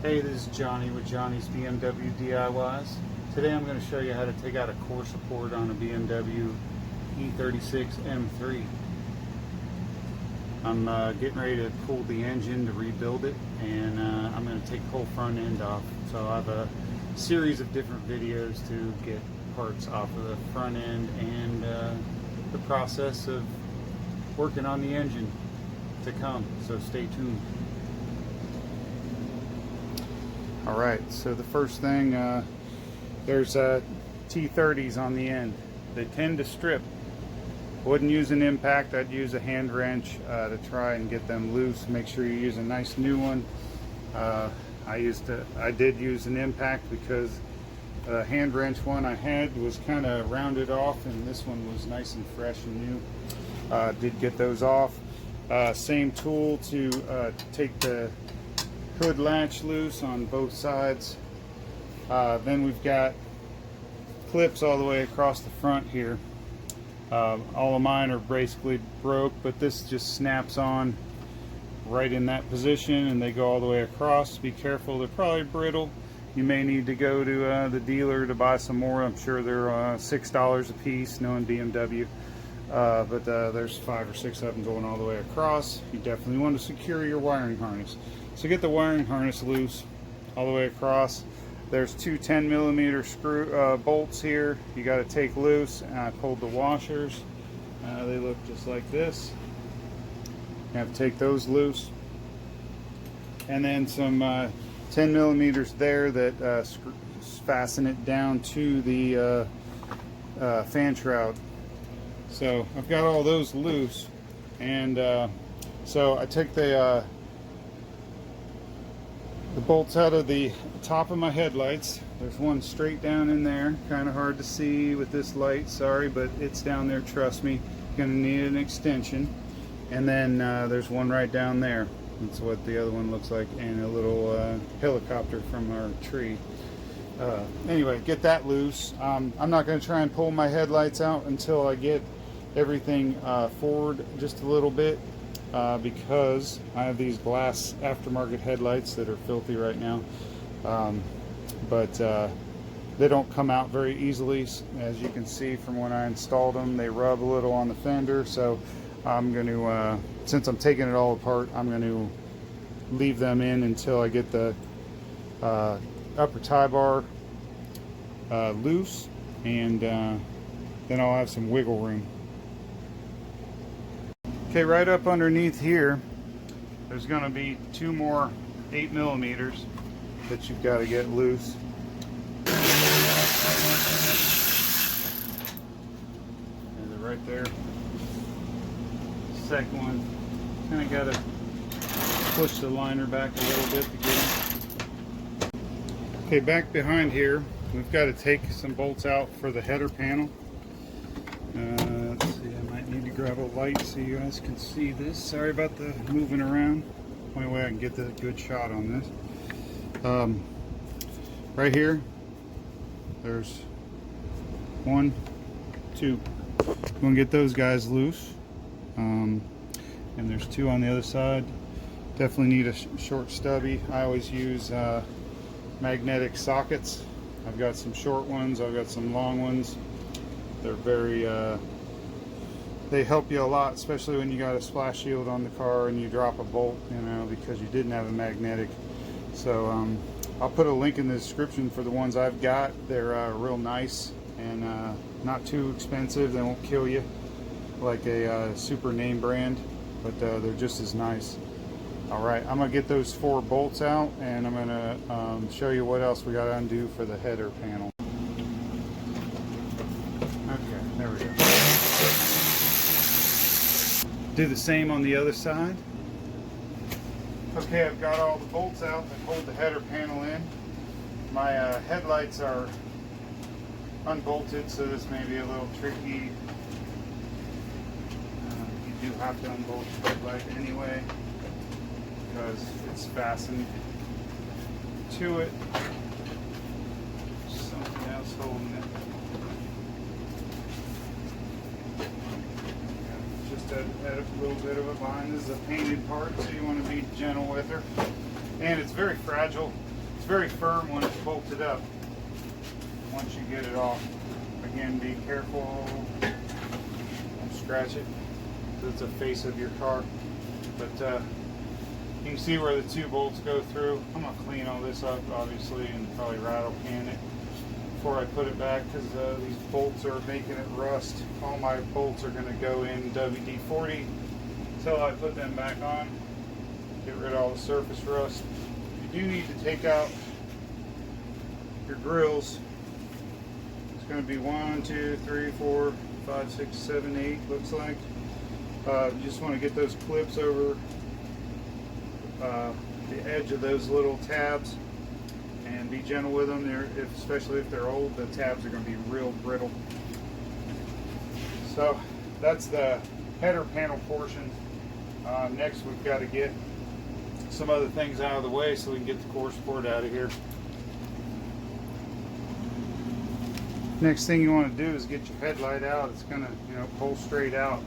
Hey, this is Johnny with Johnny's BMW DIYs. Today I'm going to show you how to take out a core support on a BMW e36 M3. I'm getting ready to pull the engine to rebuild it, and I'm going to take the whole front end off. So I have a series of different videos to get parts off of the front end and the process of working on the engine to come. So stay tuned. Alright, so the first thing, there's T30s on the end. They tend to strip. Wouldn't use an impact, I'd use a hand wrench to try and get them loose. Make sure you use a nice new one. I did use an impact because the hand wrench one I had was kind of rounded off, and this one was nice and fresh and new. Did get those off. Same tool to take the hood latch loose on both sides. Then we've got clips all the way across the front here. All of mine are basically broke, but this just snaps on right in that position and they go all the way across. Be careful, they're probably brittle. You may need to go to the dealer to buy some more. I'm sure they're $6 a piece, knowing BMW. But there's 5 or 6 of them going all the way across. You definitely want to secure your wiring harness. So get the wiring harness loose all the way across. There's two 10mm screw bolts here. You got to take loose. And I pulled the washers. They look just like this. You have to take those loose. And then some 10mm there that fasten it down to the fan shroud. So I've got all those loose, and so I took the bolts out of the top of my headlights. There's one straight down in there, kind of hard to see with this light, sorry, but it's down there, trust me. Gonna need an extension. And then there's one right down there. That's what the other one looks like, and a little helicopter from our tree. Anyway, get that loose. I'm not going to try and pull my headlights out until I get everything forward just a little bit, because I have these glass aftermarket headlights that are filthy right now, but they don't come out very easily. As you can see from when I installed them, they rub a little on the fender. So I'm going to, since I'm taking it all apart, I'm going to leave them in until I get the upper tie bar loose, and then I'll have some wiggle room. Okay, right up underneath here, there's going to be 2 more 8mm that you've got to get loose. And they're right there. Second one, kind of got to push the liner back a little bit to get them. Okay, back behind here, we've got to take some bolts out for the header panel. Let's see, I might need to grab a light so you guys can see this. Sorry about the moving around. Only way I can get the good shot on this. Right here, there's 1, 2. I'm going to get those guys loose. And there's 2 on the other side. Definitely need a short stubby. I always use magnetic sockets. I've got some short ones, I've got some long ones. They're very, they help you a lot, especially when you got a splash shield on the car and you drop a bolt, you know, because you didn't have a magnetic. So I'll put a link in the description for the ones I've got. They're real nice and not too expensive. They won't kill you like a super name brand, but they're just as nice. Alright, I'm going to get those 4 bolts out, and I'm going to show you what else we got to undo for the header panel. Okay, there we go. Do the same on the other side. Okay, I've got all the bolts out that hold the header panel in. My headlights are unbolted, so this may be a little tricky. You do have to unbolt your headlight anyway, because it's fastened to it. Something else holding it. Just a little bit of a bind. This is a painted part, so you want to be gentle with her. And it's very fragile. very firm when it's bolted up once you get it off. Again, be careful, don't scratch it, because it's a face of your car. But you can see where the two bolts go through. I'm going to clean all this up, obviously, and probably rattle can it before I put it back, because these bolts are making it rust. All my bolts are going to go in WD-40 until I put them back on. Get rid of all the surface rust. You do need to take out your grills. It's going to be 1, 2, 3, 4, 5, 6, 7, 8, looks like. You just want to get those clips over the edge of those little tabs and be gentle with them. Especially if they're old, the tabs are going to be real brittle. So that's the header panel portion. Next, we've got to get some other things out of the way so we can get the core support out of here. Next thing you want to do is get your headlight out. It's going to, pull straight out.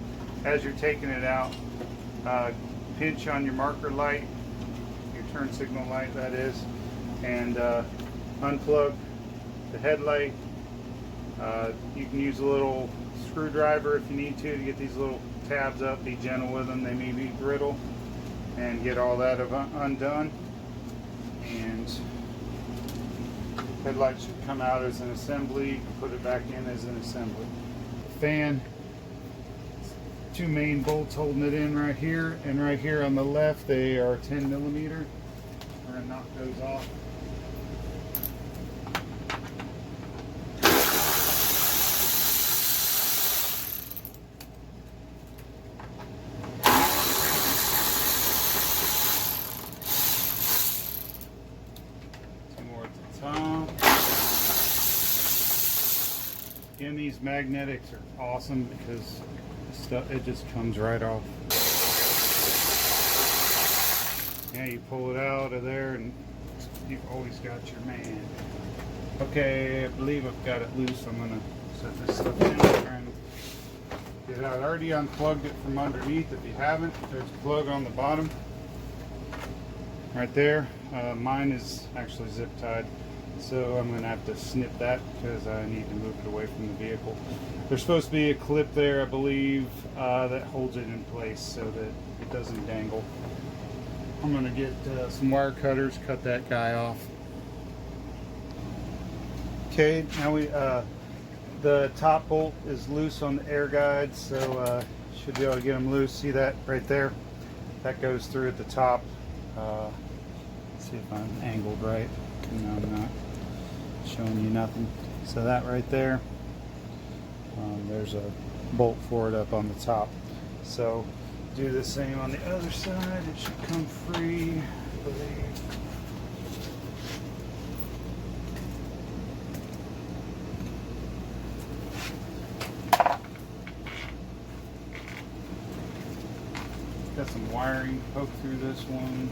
As you're taking it out, pinch on your marker light, your turn signal light that is, and unplug the headlight. You can use a little screwdriver if you need to get these little tabs up. Be gentle with them, they may be brittle, and get all that undone. And headlight should come out as an assembly. You can put it back in as an assembly. The fan, two main bolts holding it in right here, and right here on the left they are 10 millimeter. We're going to knock those off. Two more at the top. Again, these magnetics are awesome because it just comes right off. Yeah, you pull it out of there and you've always got your man. Okay, I believe I've got it loose. I'm gonna set this stuff down and get it out. I already unplugged it from underneath. If you haven't, there's a plug on the bottom right there. Mine is actually zip tied, so I'm gonna have to snip that because I need to move it away from the vehicle. There's supposed to be a clip there, I believe, that holds it in place so that it doesn't dangle. I'm going to get some wire cutters, cut that guy off. Okay, now the top bolt is loose on the air guides, so should be able to get them loose. See that right there? That goes through at the top. Let's see if I'm angled right. No, I'm not showing you nothing. So that right there. There's a bolt for it up on the top. So do the same on the other side. It should come free, I believe. Got some wiring poked through this one.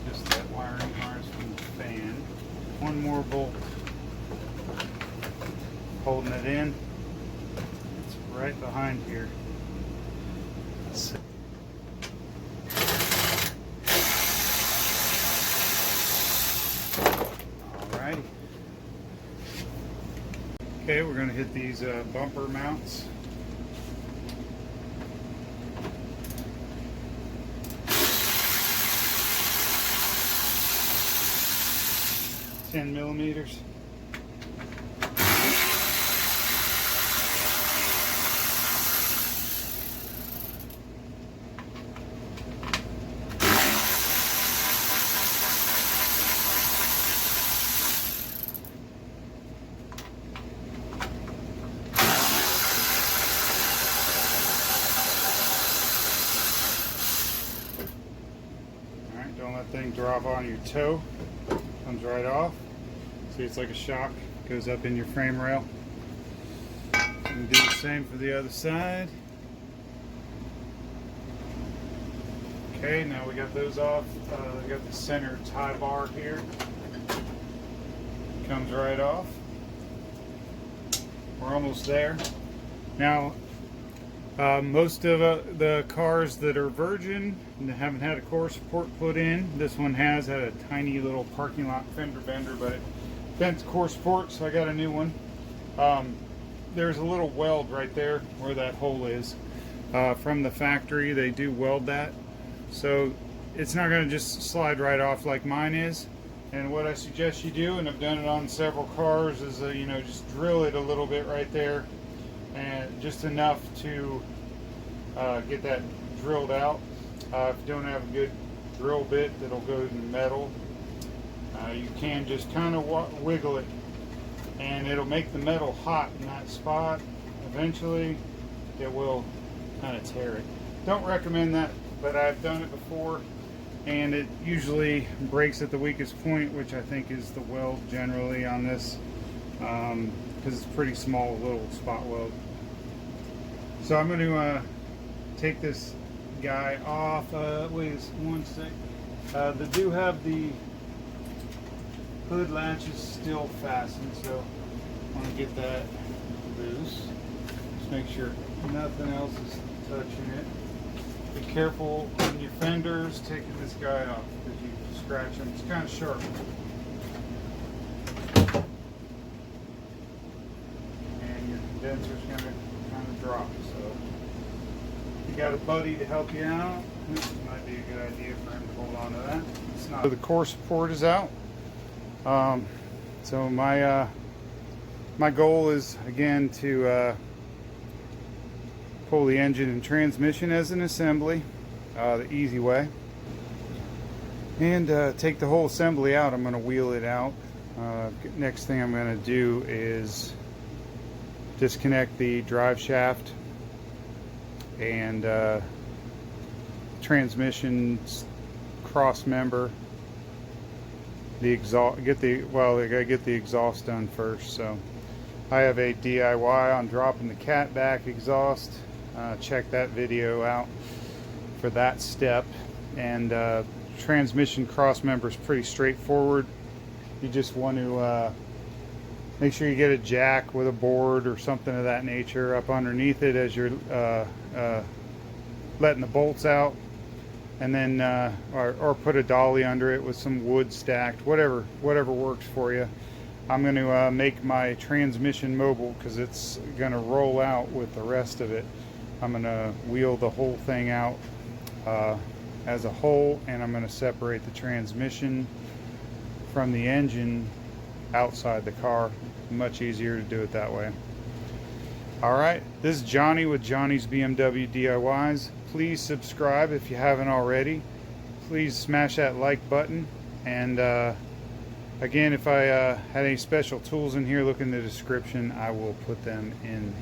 Just that wiring harness from the fan. One more bolt holding it in. Right behind here. Let's see. Alrighty. Okay, we're going to hit these bumper mounts. $10 millimeters. Don't let thing drop on your toe. Comes right off. See, it's like a shock. Goes up in your frame rail. And do the same for the other side. Okay, now we got those off. We got the center tie bar here. Comes right off. We're almost there. Now, Most of the cars that are virgin and haven't had a core support put in, this one has had a tiny little parking lot fender bender, but it bent core support, so I got a new one. There's a little weld right there where that hole is. From the factory, they do weld that, so it's not going to just slide right off like mine is. And what I suggest you do, and I've done it on several cars, is you know, just drill it a little bit right there, and just enough to get that drilled out. If you don't have a good drill bit that'll go in metal, you can just kind of wiggle it, and it'll make the metal hot in that spot. Eventually it will kind of tear it. Don't recommend that, but I've done it before, and it usually breaks at the weakest point, which I think is the weld generally on this, because it's pretty small little spot weld. So I'm going to take this guy off. Wait one sec. They do have the hood latches still fastened, so I want to get that loose. Just make sure nothing else is touching it. Be careful on your fenders taking this guy off, because you scratch him. It's kind of sharp. And your condenser's going to kind of drop. So if you got a buddy to help you out, this might be a good idea for him to hold on to that. It's not. So the core support is out. So my goal is again to pull the engine and transmission as an assembly, the easy way, and take the whole assembly out. I'm going to wheel it out. Next thing I'm going to do is disconnect the drive shaft and transmission cross member. The exhaust, I gotta get the exhaust done first. So I have a DIY on dropping the cat back exhaust. Check that video out for that step. And transmission cross member is pretty straightforward. You just want to make sure you get a jack with a board or something of that nature up underneath it as you're letting the bolts out. And then or put a dolly under it with some wood stacked, whatever works for you. I'm going to make my transmission mobile because it's going to roll out with the rest of it. I'm going to wheel the whole thing out as a whole, and I'm going to separate the transmission from the engine outside the car. Much easier to do it that way. Alright, this is Johnny with Johnny's BMW DIYs. Please subscribe if you haven't already. Please smash that like button. And again, if I had any special tools in here, look in the description. I will put them in